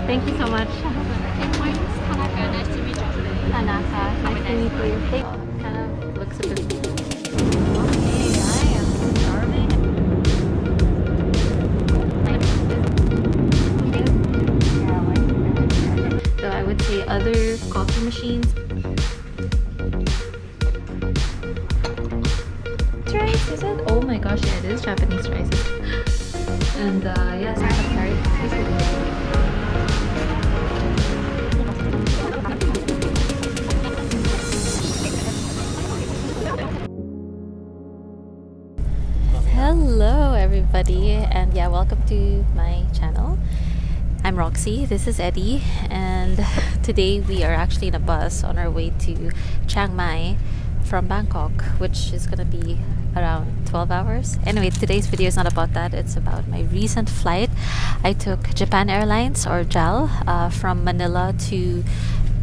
Thank you so much. My name is Tanaka. Nice to meet you. Tanaka, nice to meet you. Kind of looks a bit. Okay, I am starving. So I would say other coffee machines. Rice, is it? Oh my gosh, yeah, it is Japanese rice. And yes, I'm sorry. Hello everybody, and yeah, welcome to my channel. I'm Roxy, this is Eddie, and today we are actually in a bus on our way to Chiang Mai from Bangkok, which is gonna be around 12 hours. Anyway, today's video is not about that. It's about my recent flight. I took Japan Airlines, or JAL, from Manila to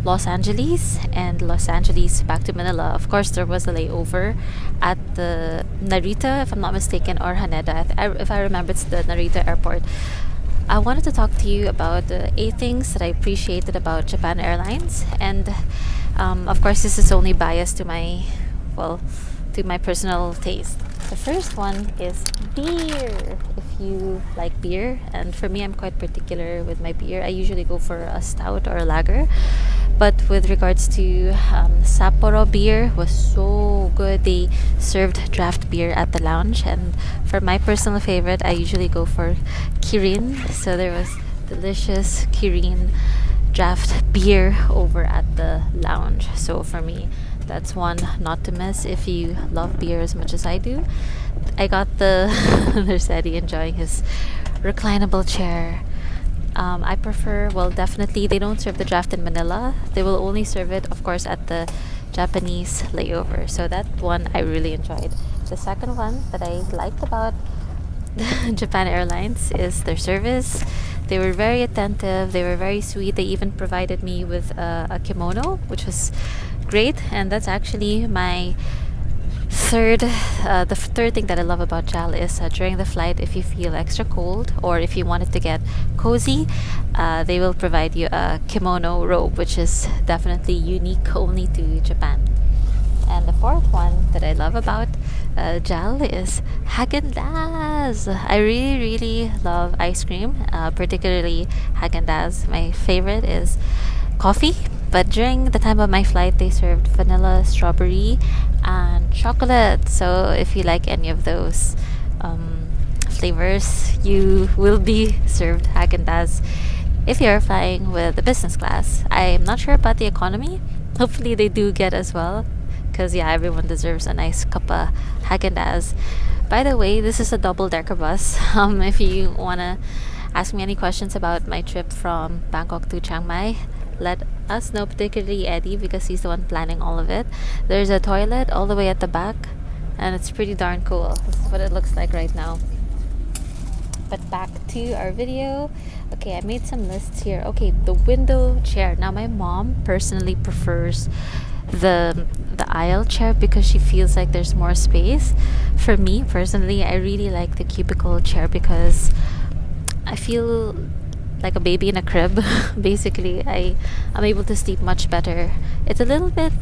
Los Angeles, and Los Angeles back to Manila. Of course, there was a layover at the Narita, if I'm not mistaken, or Haneda. If I remember, it's the Narita airport. I wanted to talk to you about the 8 things that I appreciated about Japan Airlines, and of course, this is only biased to my, well, to my personal taste. The first one is beer. If you like beer, and for me, I'm quite particular with my beer. I usually go for a stout or a lager, but with regards to Sapporo beer, was so good. They served draft beer at the lounge, and for my personal favorite, I usually go for Kirin. So there was delicious Kirin draft beer over at the lounge. So for me, that's one not to miss if you love beer as much as I do. I got the there's Eddie enjoying his reclinable chair. I prefer, well, definitely they don't serve the draft in Manila. They will only serve it, of course, at the Japanese layover. So that one I really enjoyed. The second one that I liked about Japan Airlines is their service. They were very attentive, they were very sweet. They even provided me with a kimono, which was great. And that's actually my the third thing that I love about JAL is during the flight, if you feel extra cold or if you wanted to get cozy, they will provide you a kimono robe, which is definitely unique only to Japan. And the fourth one that I love about JAL is Haagen-Dazs. I really love ice cream, particularly Haagen-Dazs. My favorite is coffee, but during the time of my flight, they served vanilla, strawberry, and chocolate. So if you like any of those flavors, you will be served Haagen-Dazs if you're flying with the business class. I'm not sure about the economy. Hopefully they do get as well, because yeah, everyone deserves a nice cup of Haagen-Dazs. By the way, this is a double-decker bus. If you want to ask me any questions about my trip from Bangkok to Chiang Mai, let us know, particularly Eddie, because he's the one planning all of it. There's a toilet all the way at the back, and it's pretty darn cool. This is what it looks like right now. But back to our video. Okay, I made some lists here. Okay, the window chair. Now my mom personally prefers the aisle chair because she feels like there's more space. For me personally, I really like the cubicle chair because I feel like a baby in a crib. Basically, I'm able to sleep much better. It's a little bit,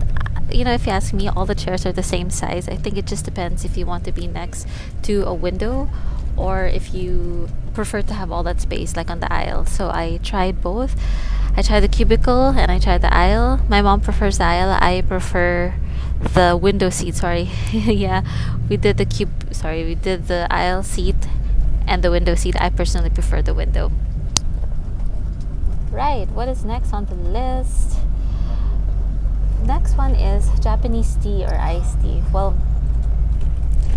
if you ask me, all the chairs are the same size. I think it just depends if you want to be next to a window or if you prefer to have all that space like on the aisle. So I tried both. I tried the cubicle and I tried the aisle. My mom prefers the aisle. I prefer the window seat. Sorry. Yeah, we did the aisle seat and the window seat. I personally prefer the window. Right, what is next on the list? Next one is Japanese tea or iced tea. Well,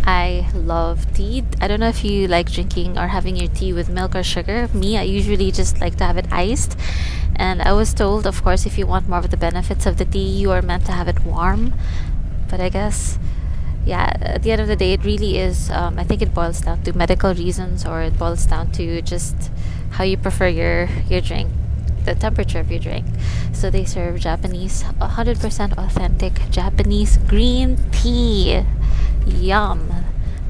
I love tea. I don't know if you like drinking or having your tea with milk or sugar. Me, I usually just like to have it iced. And I was told, of course, if you want more of the benefits of the tea, you are meant to have it warm. But I guess, yeah, at the end of the day, it really is, I think it boils down to medical reasons, or it boils down to just how you prefer your drink, the temperature of your drink. So they serve Japanese, 100% authentic Japanese green tea. Yum.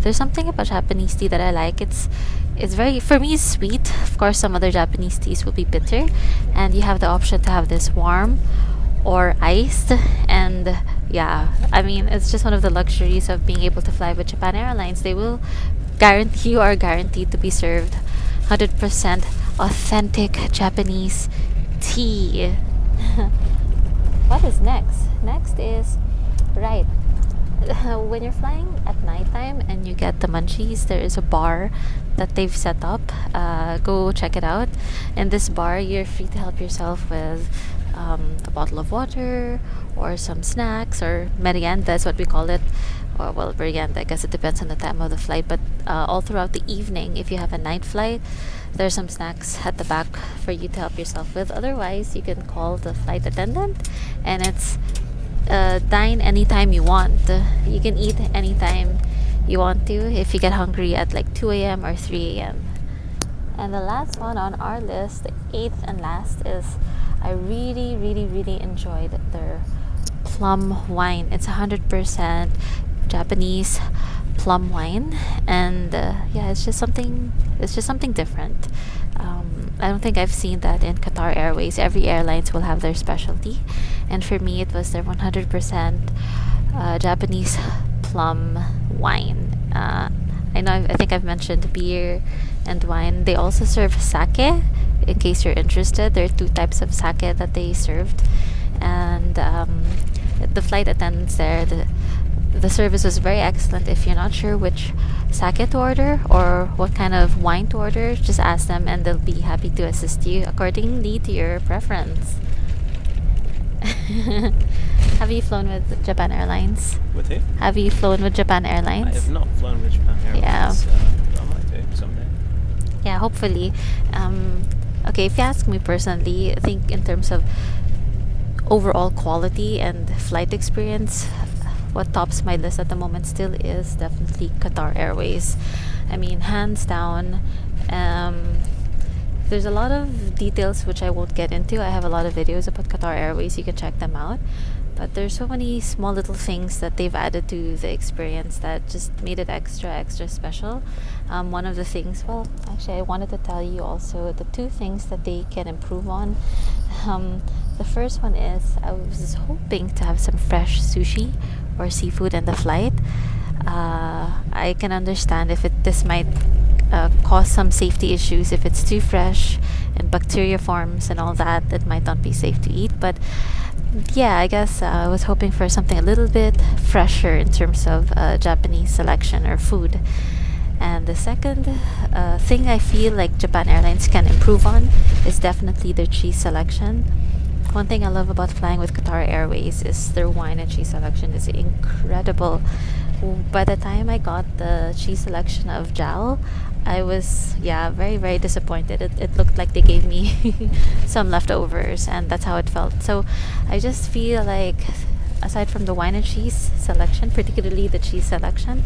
There's something about Japanese tea that I like. It's it's very, for me, it's sweet. Of course, some other Japanese teas will be bitter, and you have the option to have this warm or iced. And yeah, I mean, it's just one of the luxuries of being able to fly with Japan Airlines. They will guarantee, you are guaranteed to be served 100% authentic Japanese tea. What is next? Next is, right, when you're flying at nighttime and you get the munchies, there is a bar that they've set up. Go check it out. In this bar, you're free to help yourself with a bottle of water or some snacks, or merienda is what we call it. Or, well, merienda, I guess it depends on the time of the flight. But all throughout the evening, if you have a night flight, there's some snacks at the back for you to help yourself with. Otherwise, you can call the flight attendant, and it's dine anytime you want. You can eat anytime you want to if you get hungry at like 2 a.m. or 3 a.m. And the last one on our list, the eighth and last, is I really, really, really enjoyed their plum wine. It's 100% Japanese plum wine, and yeah, it's just something different. I don't think I've seen that in Qatar Airways. Every airlines will have their specialty, and for me, it was their 100% Japanese plum wine. I think I've mentioned beer and wine. They also serve sake. In case you're interested, there are 2 types of sake that they served, and the flight attendants there, the service was very excellent. If you're not sure which sake to order or what kind of wine to order, just ask them and they'll be happy to assist you accordingly to your preference. Have you flown with Japan Airlines? With who? Have you flown with Japan Airlines? I have not flown with Japan Airlines. Yeah. But I might do someday. Yeah, hopefully. Okay, if you ask me personally, I think in terms of overall quality and flight experience, what tops my list at the moment still is definitely Qatar Airways. I mean, hands down. There's a lot of details which I won't get into. I have a lot of videos about Qatar Airways. You can check them out. But there's so many small little things that they've added to the experience that just made it extra special. One of the things, well, actually, I wanted to tell you also the 2 things that they can improve on. The first one is I was hoping to have some fresh sushi or seafood in the flight. I can understand if this might cause some safety issues if it's too fresh and bacteria forms and all that. It might not be safe to eat, but yeah, I guess I was hoping for something a little bit fresher in terms of Japanese selection or food. And the second thing I feel like Japan Airlines can improve on is definitely their cheese selection. One thing I love about flying with Qatar Airways is their wine and cheese selection is incredible. By the time I got the cheese selection of JAL, I was, very, very disappointed. It looked like they gave me some leftovers, and that's how it felt. So I just feel like, aside from the wine and cheese selection, particularly the cheese selection,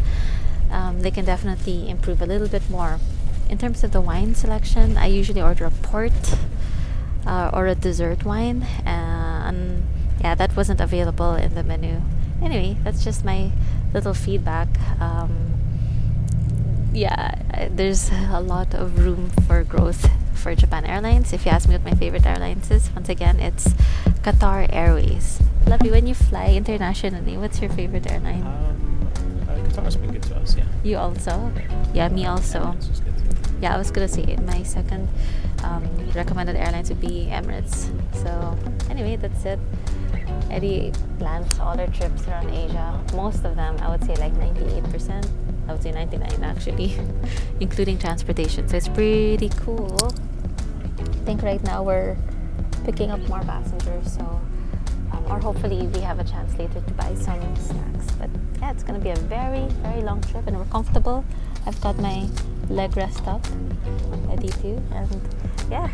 they can definitely improve a little bit more. In terms of the wine selection, I usually order a port or a dessert wine, and yeah, that wasn't available in the menu. Anyway, that's just my little feedback. There's a lot of room for growth for Japan Airlines. If you ask me what my favorite airlines is, once again, it's Qatar Airways. Lovely. When you fly internationally, what's your favorite airline? Qatar's been good to us, yeah. You also? Yeah, me also. Emirates was good too. Yeah, I was gonna say my second recommended airlines would be Emirates. So anyway, that's it. Eddie plans all their trips around Asia. Most of them, I would say like 98%. I would say 99 actually, including transportation. So it's pretty cool. I think right now we're picking up more passengers. So, or hopefully we have a chance later to buy some snacks. But yeah, it's gonna be a very, very long trip, and we're comfortable. I've got my leg rest up, ready to, and yeah,